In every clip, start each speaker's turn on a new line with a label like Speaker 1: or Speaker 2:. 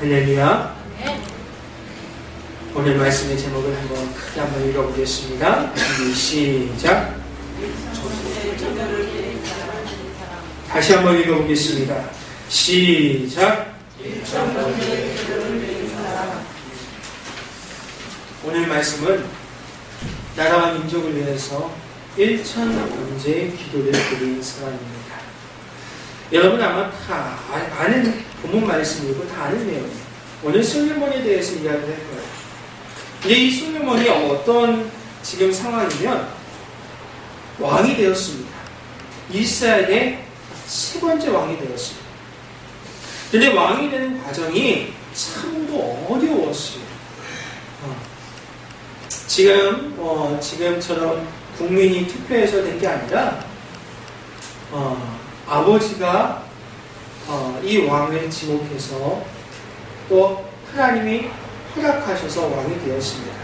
Speaker 1: 할렐루야. 오늘 말씀의 제목을 크게 한번 읽어보겠습니다. 준비 시작. 다시 한번 읽어보겠습니다. 시작. 오늘 말씀은 나라와 민족을 위해서 1,000번째 기도를 드린 사람입니다. 여러분 아마 다 아는 본문 말씀이고 다 아는 내용이에요. 오늘 솔로몬에 대해서 이야기를 할 거예요. 근데 이 솔로몬이 어떤 지금 상황이면 왕이 되었습니다. 이스라엘의 세 번째 왕이 되었습니다. 근데 왕이 되는 과정이 참도 어려웠어요. 지금처럼 국민이 투표해서 된 게 아니라 아버지가 이 왕을 지목해서 또 하나님이 허락하셔서 왕이 되었습니다.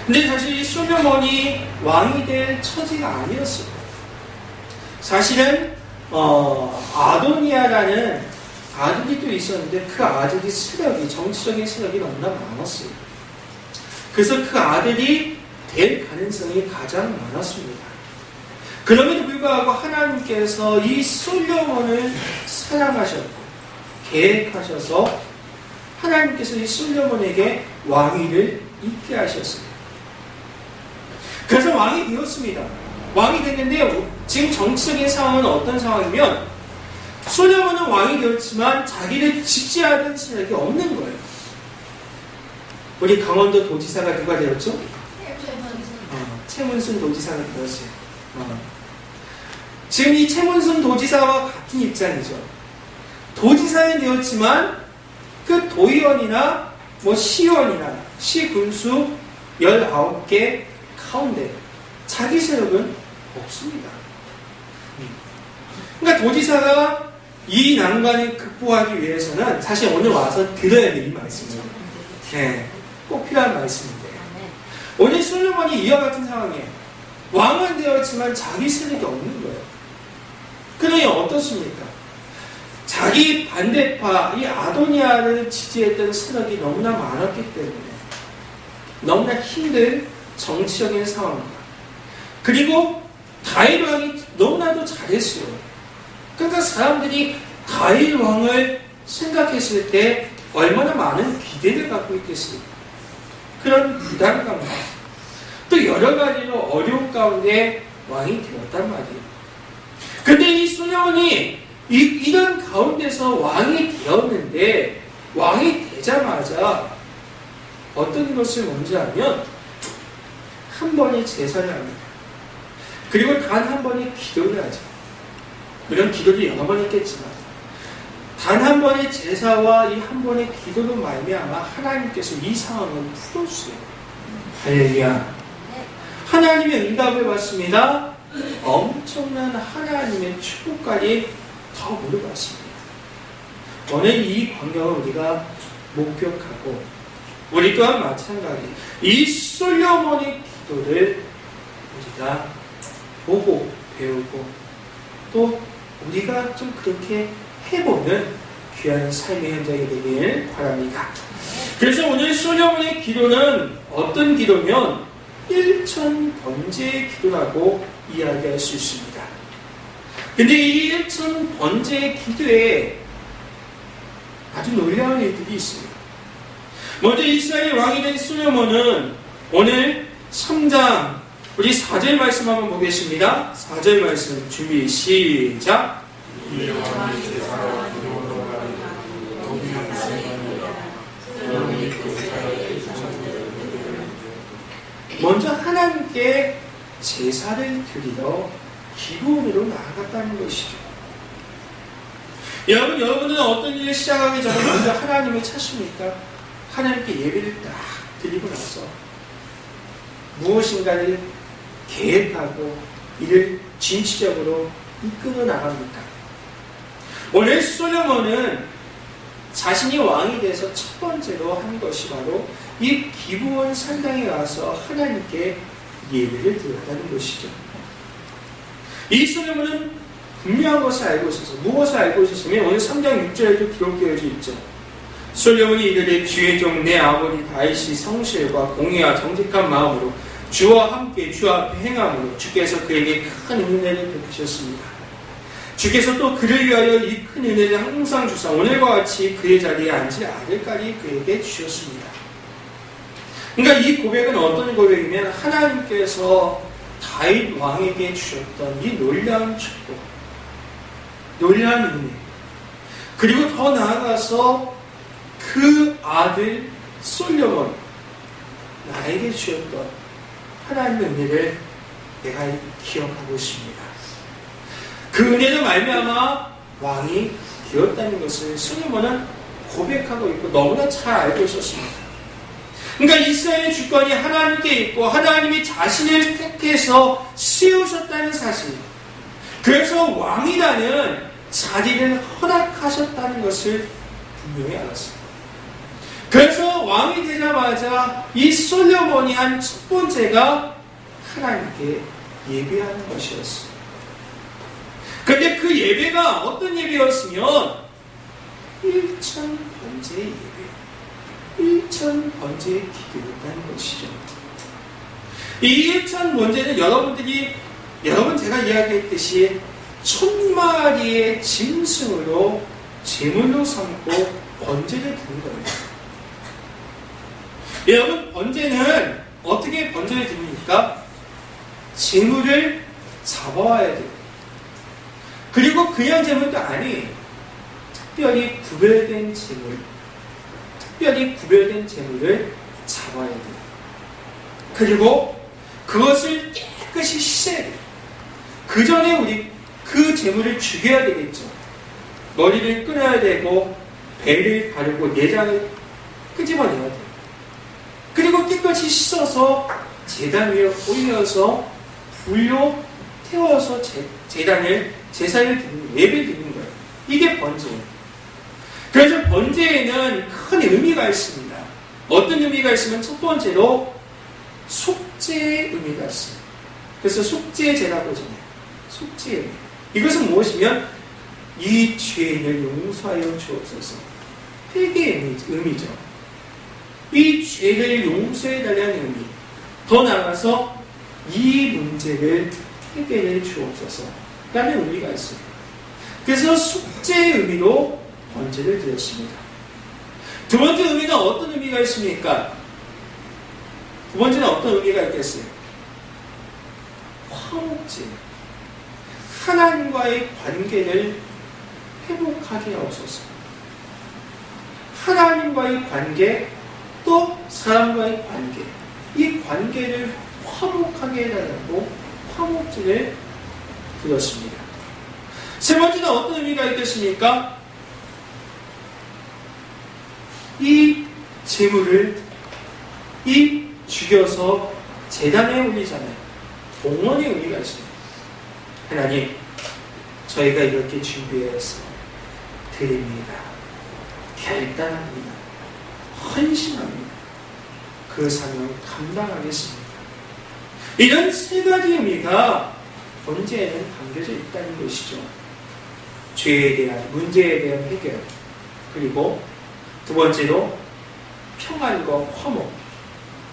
Speaker 1: 근데 사실 이 솔로몬이 왕이 될 처지가 아니었어요. 사실은 아도니아라는 아들이 또 있었는데 그 아들이 정치적인 세력이 너무나 많았어요. 그래서 그 아들이 될 가능성이 가장 많았습니다. 그럼에도 불구하고 하나님께서 이 솔로몬을 사랑하셨고 계획하셔서 하나님께서 이 솔로몬에게 왕위를 잇게 하셨습니다. 그래서 왕이 되었습니다. 왕이 됐는데 지금 정치적인 상황은 어떤 상황이면 솔로몬은 왕이 되었지만 자기를 지지하는 세력이 없는 거예요. 우리 강원도 도지사가 누가 되었죠? 최문순 도지사가 되었어요. 지금 이 최문순 도지사와 같은 입장이죠. 도지사는 되었지만 그 도의원이나 시의원이나 시군수 19개 가운데 자기 세력은 없습니다. 그러니까 도지사가 이 난관을 극복하기 위해서는 사실 오늘 와서 들어야 될 이 말씀이에요. 꼭 필요한 말씀인데 오늘 솔로몬이 이와 같은 상황이에요. 왕은 되었지만 자기 세력이 없는 거예요. 그러니 어떻습니까? 자기 반대파 이 아도니아를 지지했던 세력이 너무나 많았기 때문에 너무나 힘든 정치적인 상황입니다. 그리고 다윗 왕이 너무나도 잘했어요. 그러니까 사람들이 다윗 왕을 생각했을 때 얼마나 많은 기대를 갖고 있겠습니까? 그런 부담감과 또 여러 가지로 어려움 가운데 왕이 되었단 말이에요. 근데 이 솔로몬이 이런 가운데서 왕이 되었는데 왕이 되자마자 어떤 것을 먼저 하면 한 번의 제사를 합니다. 그리고 단 한 번의 기도를 하죠. 물론 기도를 여러 번 했겠지만 단 한 번의 제사와 이 한 번의 기도로 말미암아 하나님께서 이 상황을 풀어주세요. 할렐루야. 하나님의 응답을 받습니다. 엄청난 하나님의 축복까지 더 물어봤습니다. 오늘 이 광경을 우리가 목격하고 우리 또한 마찬가지 이 솔로몬의 기도를 우리가 보고 배우고 또 우리가 좀 그렇게 해보는 귀한 삶의 현장이 되길 바랍니다. 그래서 오늘 솔로몬의 기도는 어떤 기도면 1,000번째의 기도라고 이야기할 수 있습니다. 근데 이 1,000번째의 기도에 아주 놀라운 일들이 있습니다. 먼저 이스라엘 왕이 된 솔로몬은 오늘 3장 우리 4절 말씀 한번 보겠습니다. 4절 말씀 준비 시작. 먼저 하나님께 제사를 드리러 기도원으로 나아갔다는 것이죠. 여러분은 어떤 일을 시작하기 전에 먼저 하나님을 찾습니까? 하나님께 예배를 딱 드리고 나서 무엇인가를 계획하고 이를 진취적으로 이끌어 나갑니까? 오늘 솔로몬은 자신이 왕이 돼서 첫 번째로 한 것이 바로 이 기브온 산당에 와서 하나님께 예배를 드렸다는 것이죠. 이 솔로몬은 분명한 것을 알고 있어서 무엇을 알고 있었으면 오늘 3장 6절에도 기록되어져 있죠. 솔로몬이 이르되 주의 종 내 아버지 다윗이 성실과 공의와 정직한 마음으로 주와 함께 주 앞에 행함으로 주께서 그에게 큰 은혜를 베푸셨습니다. 주께서 또 그를 위하여 이 큰 은혜를 항상 주사 오늘과 같이 그의 자리에 앉을 아들까지 그에게 주셨습니다. 그러니까 이 고백은 어떤 고백이면 하나님께서 다윗 왕에게 주셨던 이 놀라운 축복, 놀라운 은혜, 그리고 더 나아가서 그 아들 솔로몬 나에게 주셨던 하나님의 은혜를 내가 기억하고 있습니다. 그 은혜로 말미암아 왕이 되었다는 것을 솔로몬은 고백하고 있고 너무나 잘 알고 있었습니다. 그러니까 이스라엘의 주권이 하나님께 있고 하나님이 자신을 택해서 세우셨다는 사실, 그래서 왕이라는 자리를 허락하셨다는 것을 분명히 알았습니다. 그래서 왕이 되자마자 이 솔로몬이 한 첫 번째가 하나님께 예배하는 것이었어요. 그런데 그 예배가 어떤 예배였으면 1000번째의 예배, 1000번째의 기도였다는 것이죠. 이 1000번째는 여러분 제가 이야기했듯이 1000마리의 짐승으로 제물로 삼고 번제를 드는 거예요. 여러분, 번제는 어떻게 번제를 드립니까? 제물을 잡아와야 돼요. 그리고 그냥 제물도 아니에요. 특별히 구별된 제물을 잡아야 돼요. 그리고 그것을 깨끗이 씻어야 돼요. 그 전에 우리 그 제물을 죽여야 되겠죠. 머리를 끊어야 되고 배를 가르고 내장을 끄집어내야 돼요. 그리고 깨끗이 씻어서 제단 위에 올려서 불로 태워서 제사를 드리는, 예배를 드리는 거예요. 이게 번제예요. 그래서 번제에는 큰 의미가 있습니다. 어떤 의미가 있으면 첫 번째로 속죄의 의미가 있습니다. 그래서 속죄 제라고 하잖아요. 속죄의 의미. 이것은 무엇이면 이 죄인을 용서하여 주옵소서. 회개의 의미죠. 이 죄를 용서해달라는 의미. 더 나아가서 이 문제를 해결해 주옵소서 라는 의미가 있습니다. 그래서 속죄의 의미로 번제를 드렸습니다. 두 번째 의미는 어떤 의미가 있습니까? 두 번째는 어떤 의미가 있겠어요? 화목제. 하나님과의 관계를 회복하게 하옵소서. 하나님과의 관계, 또 사람과의 관계, 이 관계를 화목하게 해달라고 화목제를 드렸습니다. 세 번째는 어떤 의미가 있겠습니까? 이 제물을 죽여서 제단에 올리잖아요. 봉헌의 의미가 있습니다. 하나님, 저희가 이렇게 준비해서 드립니다. 결단합니다. 헌신합니다. 그 사명을 감당하겠습니다. 이런 세 가지 의미가 번제에는 담겨져 있다는 것이죠. 죄에 대한, 문제에 대한 해결, 그리고 두 번째로 평안과 화목,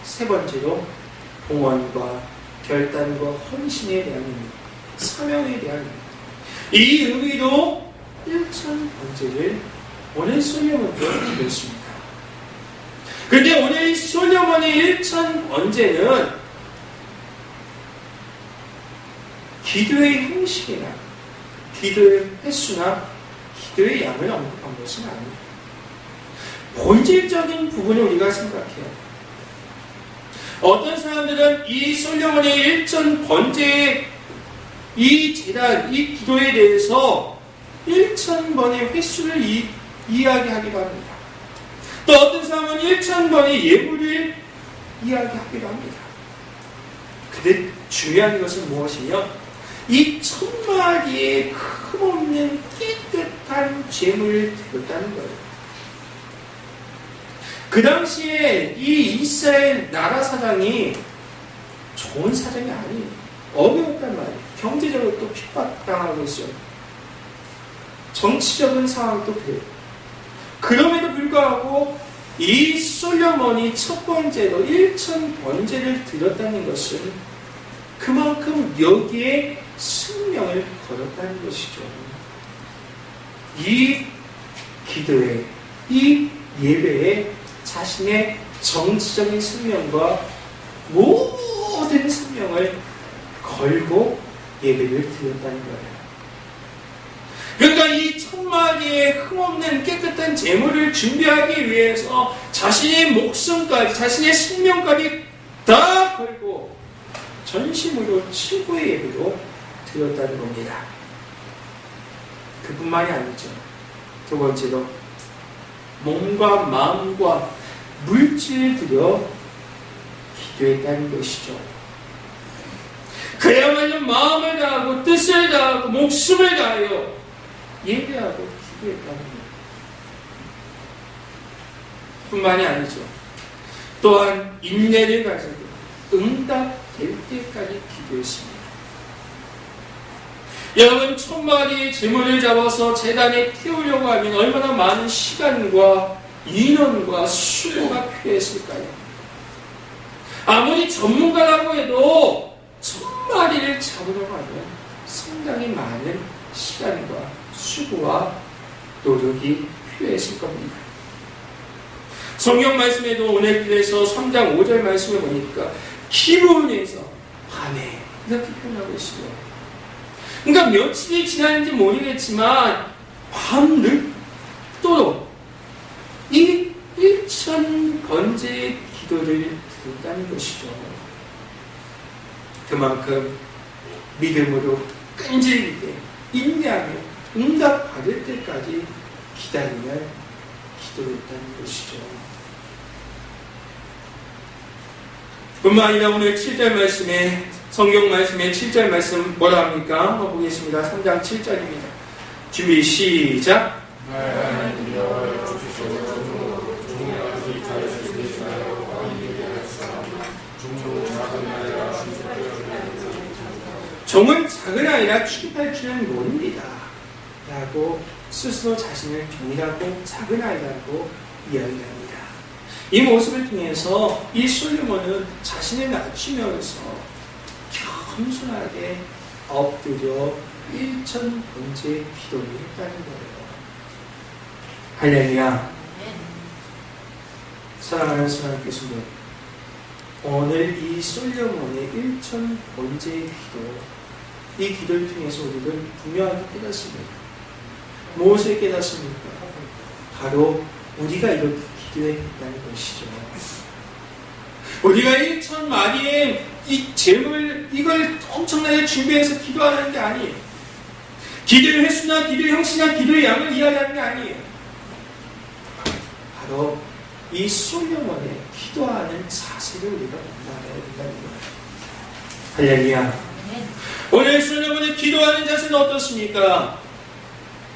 Speaker 1: 세 번째로 봉헌과 결단과 헌신에 대한 의미, 사명에 대한 의미. 이 의미로 1000번제를 오늘 솔로몬께 드렸습니다. 그런데 오늘 솔로몬의 1000번제는 기도의 형식이나 기도의 횟수나 기도의 양을 언급한 것은 아닙니다. 본질적인 부분을 우리가 생각해야 돼요. 어떤 사람들은 이 솔로몬의 1000번제의 이 제단, 이 기도에 대해서 1000번의 횟수를 이야기하기도 합니다. 또 어떤 사람은 1000번의 예물을 이야기하기도 합니다. 근데 중요한 것은 무엇이며, 이 1000마리의 흠없는 깨끗한 제물을 드렸다는 거예요. 그 당시에 이 이스라엘 나라 사장이 좋은 사장이 아니에요. 어려웠단 말이에요. 경제적으로 또 핍박당하고 있어요. 정치적인 상황도 그래요. 그럼에도 불구하고 불구하고 이 솔로몬이 첫 번째로 1000번제를 드렸다는 것은 그만큼 여기에 생명을 걸었다는 것이죠. 이 기도에, 이 예배에 자신의 정치적인 생명과 모든 생명을 걸고 예배를 드렸다는 거예요. 그러니까 이 1000마리의 흠없는 깨끗한 제물을 준비하기 위해서 자신의 목숨까지, 자신의 생명까지 다 걸고 전심으로 최고의 예배로 드렸다는 겁니다. 그뿐만이 아니죠. 두 번째로 몸과 마음과 물질을 들여 기도했다는 것이죠. 그야말로 마음을 다하고 뜻을 다하고 목숨을 다하여 예배하고 기도했다는 것. 뿐만이 아니죠. 또한 인내를 가지고 응답될 때까지 기도했습니다. 여러분, 1000마리의 제물을 잡아서 제단에 태우려고 하면 얼마나 많은 시간과 인원과 수고가 필요했을까요? 아무리 전문가라고 해도 1000마리를 잡으려고 하면 상당히 많은 시간과 수고와 노력이 필요했을 겁니다. 성경 말씀에도 오늘 길에서 3장 5절 말씀을 보니까 기브온에서 밤에 이렇게 표현하고 있어요. 그러니까 며칠이 지났는지 모르겠지만 밤늦도록 이 1000번제의 기도를 드렸다는 것이죠. 그만큼 믿음으로 끈질기게 인내하며 응답받을 때까지 기다리며 기도했다는 것이죠. 뿐만 아니라 오늘 7절 말씀에, 성경 말씀에 7절 말씀 뭐라 합니까? 한번 보겠습니다. 3장 7절입니다. 준비 시작. 종은 작은 아이라 취급할 줄은 모릅니다. 라고 스스로 자신을 종이라고 작은 아이라고 이야기합니다. 이 모습을 통해서 이 솔로몬은 자신을 낮추면서 겸손하게 엎드려 1000번째 기도를 했다는 거예요. 할렐루야. 사랑하는 성도님께서는 오늘 이 솔로몬의 1000번째 기도, 이 기도를 통해서 우리는 분명하게 깨닫습니다. 무엇을 깨닫습니까? 바로 우리가 이렇게 기도했다는 것이죠. 우리가 1000마리의 이 제물, 이걸 엄청나게 준비해서 기도하는 게 아니에요. 기도의 횟수나 기도의 형식이나 기도의 양을 이야기하는 게 아니에요. 바로 이 솔로몬의 기도하는 자세를 우리가 만나야 된다는 거예요. 할렐루야. 오늘 솔로몬의 기도하는 자세는 어떻습니까?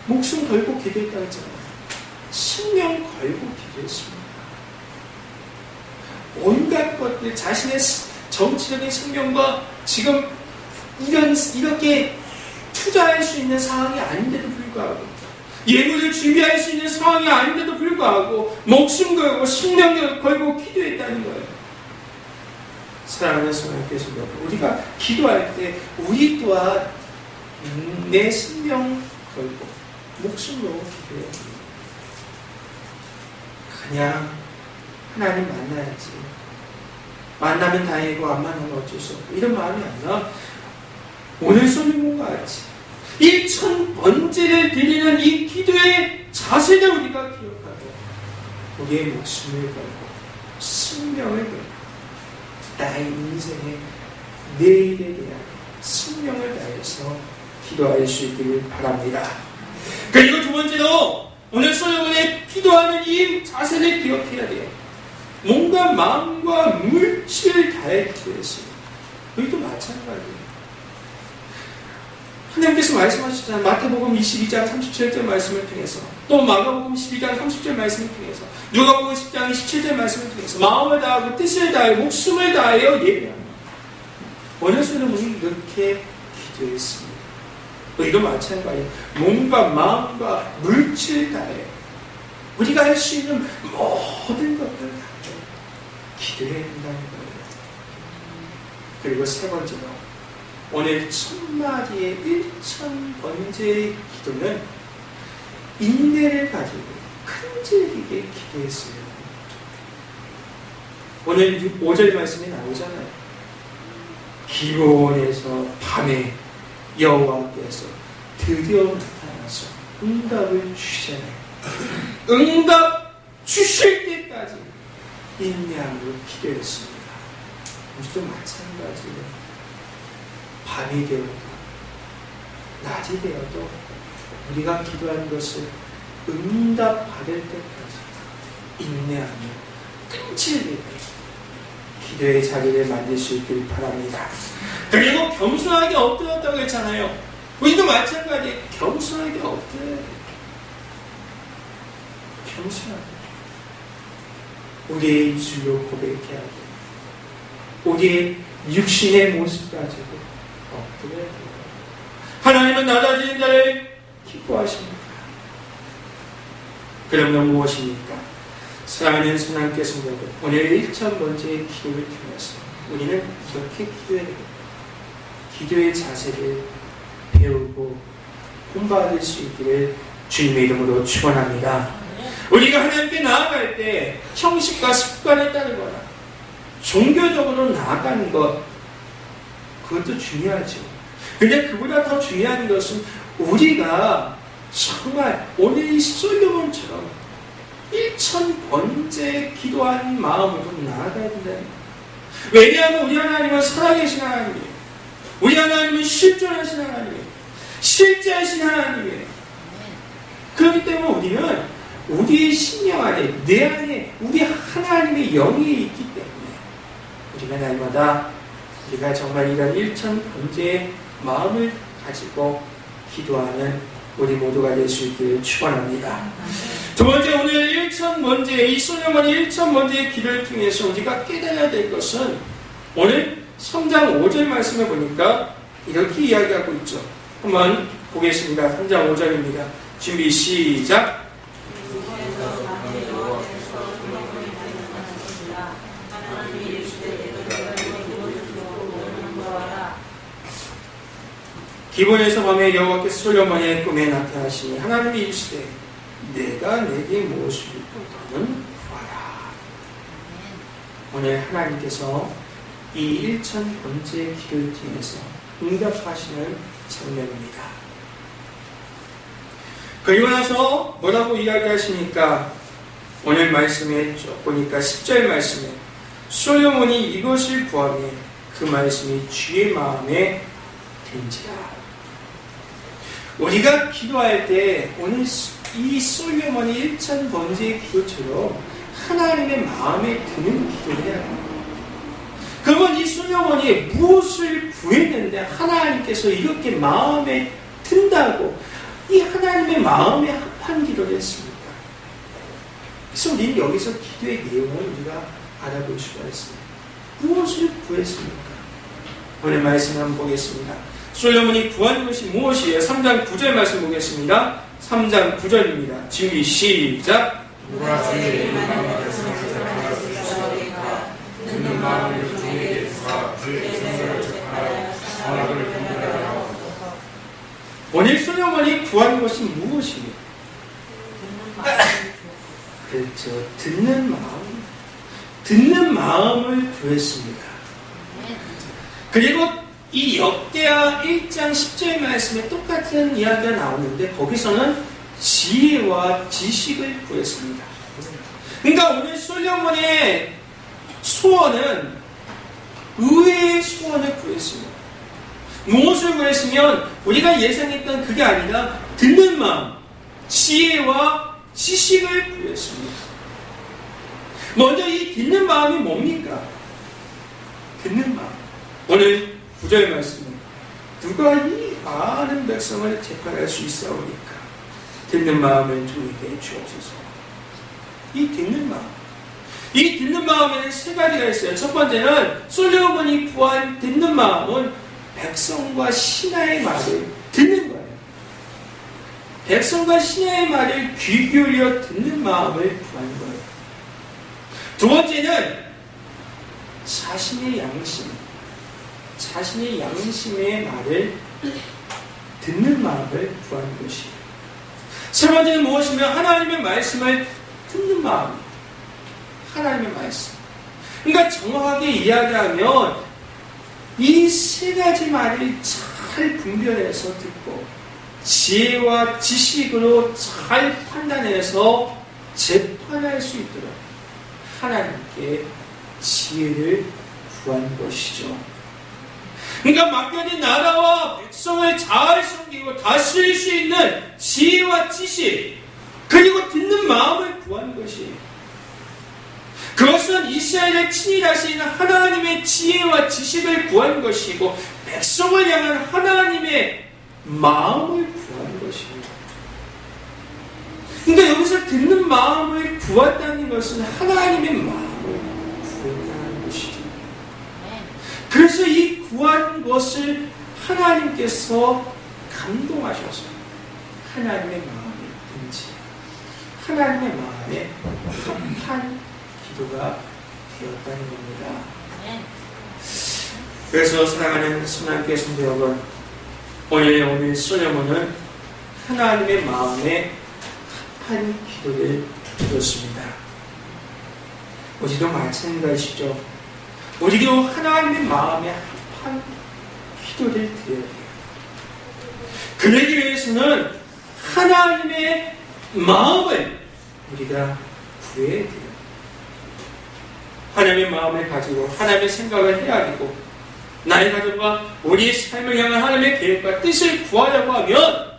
Speaker 1: 목숨 걸고 기도했다고 했잖아요. 생명 걸고 기도했습니다. 온갖 것들, 자신의 정치적인 생명과 지금 이렇게 투자할 수 있는 상황이 아닌데도 불구하고, 예물을 준비할 수 있는 상황이 아닌데도 불구하고 목숨 걸고 생명 걸고 기도했다는 거예요. 사랑하는 성도님께서, 우리가 기도할 때 우리 또한 내 생명 걸고 목숨으로 기도해야 합니다. 그냥 하나님 만나야지, 만나면 다행이고 안 만나면 어쩔 수 없고, 이런 마음이 아니라 오늘 솔로몬과 같이 1000번제를 드리는 이 기도의 자세를 우리가 기억하고 우리의 목숨을 걸고 생명을 걸고 나의 인생의 내일에 대한 생명을 다해서 기도할 수 있기를 바랍니다. 그리고 두 번째로 오늘 솔로몬의 기도하는 이 자세를 기억해야 돼요. 몸과 마음과 물질을 다해 기도했습니다. 우리도 마찬가지예요. 하나님께서 말씀하셨잖아요. 마태복음 22장 37절 말씀을 통해서, 또 마가복음 12장 30절 말씀을 통해서, 누가복음 10장 17절 말씀을 통해서 마음을 다하고 뜻을 다하여 목숨을 다하여 예배합니다. 오늘 솔로몬이 이렇게 기도했습니다. 우리도 마찬가지예요. 몸과 마음과 물질을 다해 우리가 할 수 있는 모든 것들 다 기도해야 된다는 거예요. 그리고 세 번째로 오늘 1000마디의 1000번째의 기도는 인내를 가지고 끈질기게 기도했어요. 오늘 5절 말씀이 나오잖아요. 기브온에서 밤에 여호와께서 드디어 나타나서 응답을 주시잖아요. 응답 주실 때까지 인내함으로 기도했습니다. 우리도 마찬가지로 밤이 되어도 낮이 되어도 우리가 기도한 것을 응답받을 때까지 인내하며 끈질기게 기도의 자리를 만들 수 있길 바랍니다. 그리고 겸손하게 엎드렸다고 했잖아요. 우리도 마찬가지에 겸손하게 엎드려야 돼요. 겸손하게 우리의 입술로 고백해야 돼요. 우리의 육신의 모습 가지고 엎드려야 돼요. 하나님은 낮아지는 자를 기뻐하십니다. 그러면 무엇입니까? 사랑하는 순환께 성도들, 오늘 1000번째의 기도를 통해서 우리는 이렇게 기도해야 됩니다. 기도의 자세를 배우고 본받을 수 있기를 주님의 이름으로 축원합니다. 우리가 하나님께 나아갈 때 형식과 습관에 따르거나 종교적으로 나아가는 것, 그것도 중요하죠. 근데 그보다 더 중요한 것은 우리가 정말 오늘 이 솔로몬처럼 1000번째 기도한 마음으로 나아가야 된다는 거예요. 왜냐하면 우리 하나님은 살아계신 하나님이에요. 우리 하나님은 실존하신 하나님이에요. 실제하신 하나님이에요. 그렇기 때문에 우리는 우리의 심령 안에, 내 안에 우리 하나님의 영이 있기 때문에 우리가 날마다 우리가 정말 이런 1000번째의 마음을 가지고 기도하는 우리 모두가 될 수 있기를 축원합니다. 두 번째, 오늘 1000번째, 이 솔로몬이 1000번째의 기도를 통해서 우리가 깨달아야 될 것은 오늘 3장 5절 말씀에 보니까 이렇게 이야기하고 있죠. 한번 보겠습니다. 3장 5절입니다. 준비 시작. 기브온에서 밤에 여호와께서 솔로몬의 꿈에 나타나시니 하나님이 이르시되 내가 내게 무엇을 입고 너는 구하라. 오늘 하나님께서 이 1000번째 기도를 통해서 응답하시는 장면입니다. 그리고 나서 뭐라고 이야기하십니까? 오늘 말씀에 쭉 보니까 10절 말씀에 솔로몬이 이것을 구하며 그 말씀이 주의 마음에 든지라. 우리가 기도할 때 오늘 이 솔로몬이 1000번째의 기도처럼 하나님의 마음에 드는 기도를 해야 합니다. 그러면 이 솔로몬이 무엇을 구했는데 하나님께서 이렇게 마음에 든다고 이 하나님의 마음에 합한 기도를 했습니까? 그래서 우리는 여기서 기도의 내용을 우리가 알아볼 수가 있습니다. 무엇을 구했습니까? 오늘 말씀 한번 보겠습니다. 솔로몬이 구한 것이 무엇이에요? 3장 9절 말씀 보겠습니다. 3장 9절입니다. 준비 시작.
Speaker 2: 누가 주의 이름을 듣는 마음을 주에게 주사 주의 성서를 접하여 언어를 분별하라.
Speaker 1: 오늘 솔로몬이 구한 것이 무엇이에요? 그렇죠. 듣는 마음을 구했습니다. 그리고 이 역대하 1장 10절 말씀에 똑같은 이야기가 나오는데 거기서는 지혜와 지식을 구했습니다. 그러니까 오늘 솔로몬의 소원은 의외의 소원을 구했습니다. 무엇을 구했으면 우리가 예상했던 그게 아니라 듣는 마음, 지혜와 지식을 구했습니다. 먼저 이 듣는 마음이 뭡니까? 듣는 마음. 오늘 9절 말씀은 누가 이 많은 백성을 재판할 수 있사오니까 듣는 마음을 주에게 주옵소서. 이 듣는 마음. 이 듣는 마음에는 세 가지가 있어요. 첫 번째는 솔로몬이 구한 듣는 마음은 백성과 신하의 말을 듣는 거예요. 백성과 신하의 말을 귀 기울여 듣는 마음을 구하는 거예요. 두 번째는 자신의 양심의 말을 듣는 마음을 구하는 것이에요. 세 번째는 무엇이며 하나님의 말씀을 듣는 마음이에요. 하나님의 말씀. 그러니까 정확하게 이야기하면 이 세 가지 말을 잘 분별해서 듣고 지혜와 지식으로 잘 판단해서 재판할 수 있도록 하나님께 지혜를 구한 것이죠. 그러니까 맡겨진 나라와 백성을 잘 섬기고 다스릴 수 있는 지혜와 지식, 그리고 듣는 마음을 구한 것이에요. 그것은 이스라엘을 친일하시는 하나님의 지혜와 지식을 구한 것이고 백성을 향한 하나님의 마음을 구한 것입니다. 그러니까 여기서 듣는 마음을 구한다는 것은 하나님의 마음을 구했다는 것이죠. 그래서 이 구한 것을 하나님께서 감동하셔서 하나님의 마음에 든지 하나님의 마음에 합한 기도가 되었다는 겁니다. 그래서 사랑하는 선함교회 성도 여러분, 오늘 솔로몬은 하나님의 마음에 합한 기도를 드렸습니다. 우리도 마찬가지시죠. 우리도 하나님의 마음에 합한 기도를 드려야 돼요. 그러기 위해서는 하나님의 마음을 우리가 구해야 돼요. 하나님의 마음을 가지고 하나님의 생각을 해야 되고 나의 가족과 우리의 삶을 향한 하나님의 계획과 뜻을 구하려고 하면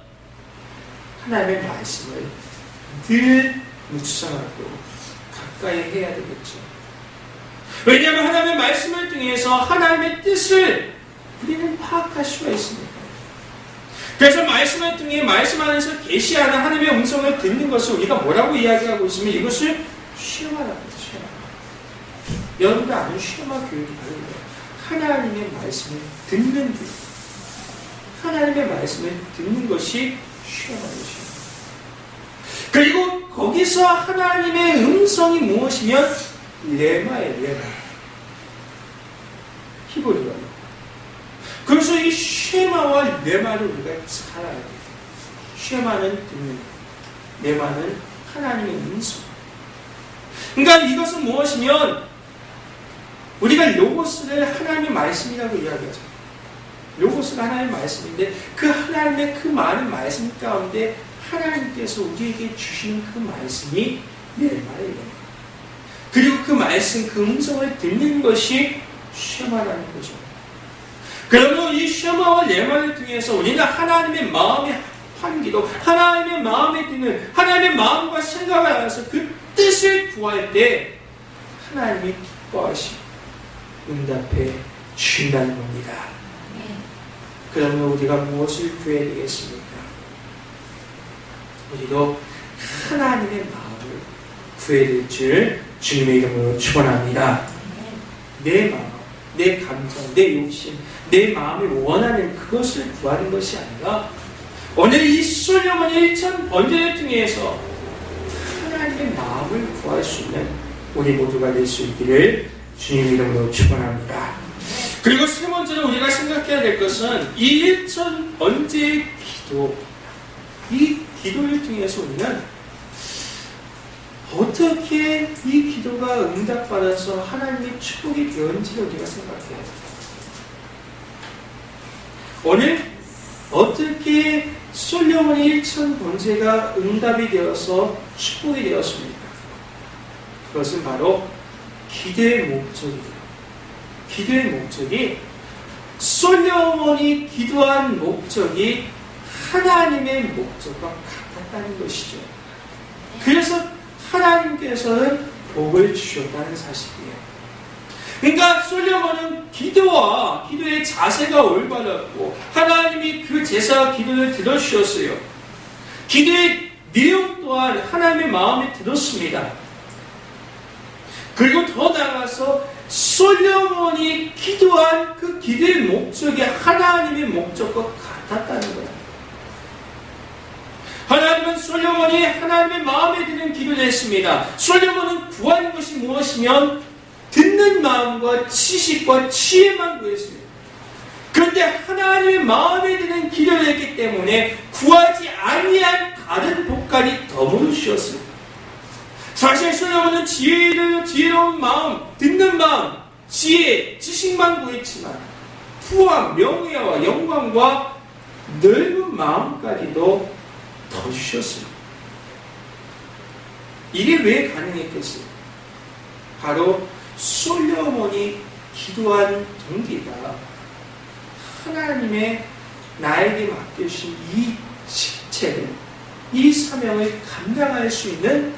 Speaker 1: 하나님의 말씀을 늘 묵상하고 가까이 해야 되겠죠. 왜냐하면 하나님의 말씀을 통해서 하나님의 뜻을 우리는 파악할 수가 있습니다. 그래서 말씀을 통해 말씀 안에서 계시하는 하나님의 음성을 듣는 것을 우리가 뭐라고 이야기하고 있으면 이것을 쉐마라고 합니다. 여러분도 아는 쉐마 교육이 바로 이거예요. 하나님의 말씀을 듣는 것. 하나님의 말씀을 듣는 것이 쉐마이죠. 그리고 거기서 하나님의 음성이 무엇이면 레마예요. 레마. 히브리어로. 그래서 이 쉐마와 레마를 우리가 잘 알아야 돼요. 쉐마는 듣는 것, 레마는 하나님의 음성. 그러니까 이것은 무엇이면 우리가 로고스를 하나님의 말씀이라고 이야기하죠. 로고스가 하나님의 말씀인데 그 하나님의 그 많은 말씀 가운데 하나님께서 우리에게 주시는 그 말씀이 레마예요. 그리고 그 말씀, 그 음성을 듣는 것이 쉐마라는 거죠. 그러면 이 쉐마와 레마를 통해서 우리는 하나님의 마음에 합한 기도, 하나님의 마음에 드는 하나님의 마음과 생각을 알아서 그 뜻을 구할 때 하나님이 기뻐하시고 응답해 주신다는 겁니다. 그러면 우리가 무엇을 구해야 되겠습니까? 우리도 하나님의 마음을 구해야 될 줄 주님의 이름으로 축원합니다. 내 마음, 내 감정, 내 욕심, 내 마음이 원하는 그것을 구하는 것이 아니라 오늘 이 솔로몬의 1천 번제를 통해서 하나님의 마음을 구할 수 있는 우리 모두가 될 수 있기를 주님 이름으로 축원합니다. 그리고 세 번째는 우리가 생각해야 될 것은 이 1천 번제의 기도, 이 기도를 통해서 우리는 어떻게 이 기도가 응답받아서 하나님의 축복이 되었는지를 우리가 생각해야 돼요. 오늘 어떻게 솔로몬의 1천 번제가 응답이 되어서 축복이 되었습니까? 그것은 바로 기도의 목적이에요. 기도의 목적이 솔로몬이 기도한 목적이 하나님의 목적과 같았다는 것이죠. 그래서 하나님께서는 복을 주셨다는 사실이에요. 그러니까 솔로몬은 기도와 기도의 자세가 올바랐고 하나님이 그 제사와 기도를 들어주셨어요. 기도의 내용 또한 하나님의 마음에 들었습니다. 그리고 더 나아가서 솔로몬이 기도한 그 기도의 목적이 하나님의 목적과 같았다는 거예요. 여러분, 솔로몬이 하나님의 마음에 드는 기도를 했습니다. 솔로몬은 구한 것이 무엇이면 듣는 마음과 지식과 지혜만 구했습니다. 그런데 하나님의 마음에 드는 기도를 했기 때문에 구하지 아니한 다른 복까지 더불어 주셨습니다. 사실 솔로몬은 지혜로운 마음, 듣는 마음, 지혜, 지식만 구했지만 부와 명예와 영광과 넓은 마음까지도 더 주셨어요. 이게 왜 가능했겠어요? 바로 솔로몬이 기도한 동기가 하나님의 나에게 맡겨주신 이 직책을, 이 사명을 감당할 수 있는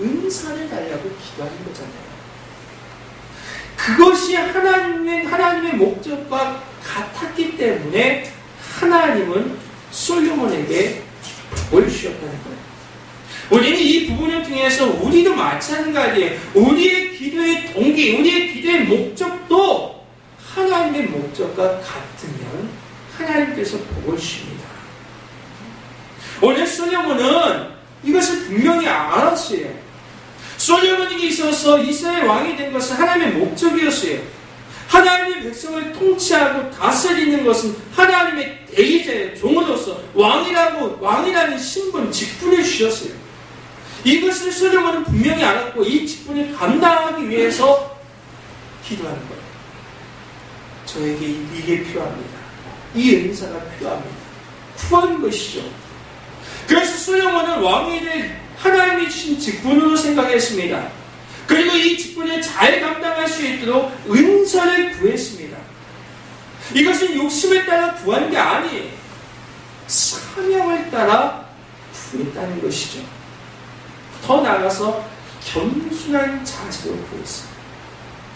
Speaker 1: 은사를 달라고 기도하는 거잖아요. 그것이 하나님의 목적과 같았기 때문에 하나님은 솔로몬에게 복을 주셨다는 거예요. 우리는 이 부분을 통해서 우리도 마찬가지예요. 우리의 기도의 동기, 우리의 기도의 목적도 하나님의 목적과 같으면 하나님께서 복을 주십니다. 오늘 솔로몬은 이것을 분명히 알았어요. 솔로몬에게 있어서 이스라엘 왕이 된 것은 하나님의 목적이었어요. 하나님의 백성을 통치하고 다스리는 것은 하나님의 대의자예요. 종으로서 왕이라는 신분, 직분을 주셨어요. 이것을 솔로몬은 분명히 알았고 이 직분을 감당하기 위해서 기도하는 거예요. 저에게 이게 필요합니다. 이 은사가 필요합니다. 구한 것이죠. 그래서 솔로몬은 왕이 될 하나님이 주신 직분으로 생각했습니다. 그리고 이 직분을 잘 감당할 수 있도록 은사를 구했습니다. 이것은 욕심을 따라 구한 게 아니에요. 사명을 따라 구했다는 것이죠. 더 나아가서 겸손한 자세로 구했어요.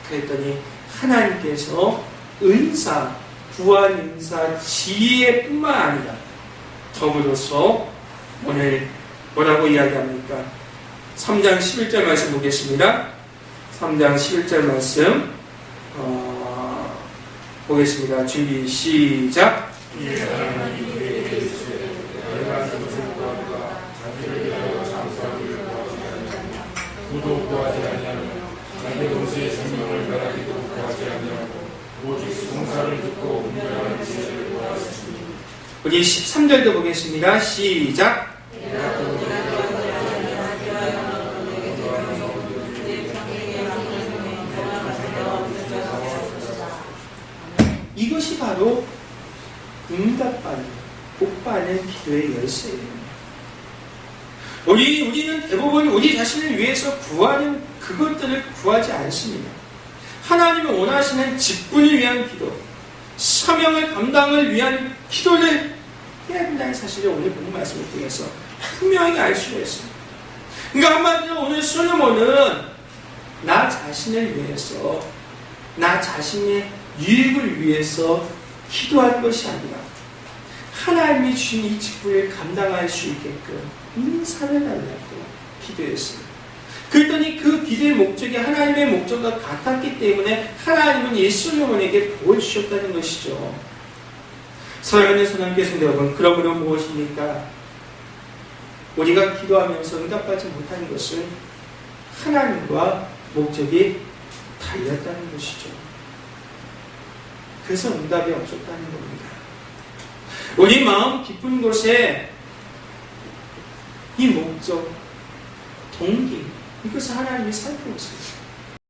Speaker 1: 그랬더니 하나님께서 은사, 구한 은사, 지혜뿐만 아니라 더불어서 오늘 뭐라고 이야기합니까? 3장 11절 말씀 보겠습니다. 3장 11절 말씀 보겠습니다. 준비 시작.
Speaker 2: 구도 구하지 아니하며 자기 동시에 생명을 바라기도 구하지 아니하고 오직 송사를 듣고 분별하는 지혜를 구하였습니다.
Speaker 1: 우리 13절도 보겠습니다. 시작. 이것이 바로 응답받는, 복받는 기도의 열쇠예요. 우리는 대부분 우리 자신을 위해서 구하는 그것들을 구하지 않습니다. 하나님이 원하시는 직분을 위한 기도, 사명을 감당을 위한 기도를 해야 된다는 사실을 오늘 본문 말씀을 통해서 분명히 알 수가 있습니다. 그러니까 한마디로 오늘 솔로몬은 나 자신을 위해서, 나 자신의 유익을 위해서 기도한 것이 아니라 하나님이 주신 이 직분을 감당할 수 있게끔 은사를 달라고 기도했어요. 그랬더니 그 기도의 목적이 하나님의 목적과 같았기 때문에 하나님은 이 솔로몬에게 복을 주셨다는 것이죠. 사랑하는 손님께 성도 여러분, 그러므로 무엇입니까? 우리가 기도하면서 응답받지 못하는 것은 하나님과 목적이 달렸다는 것이죠. 그래서 응답이 없었다는 겁니다. 우리 마음 깊은 곳에 이 목적, 동기, 이것을 하나님이 살펴보세요.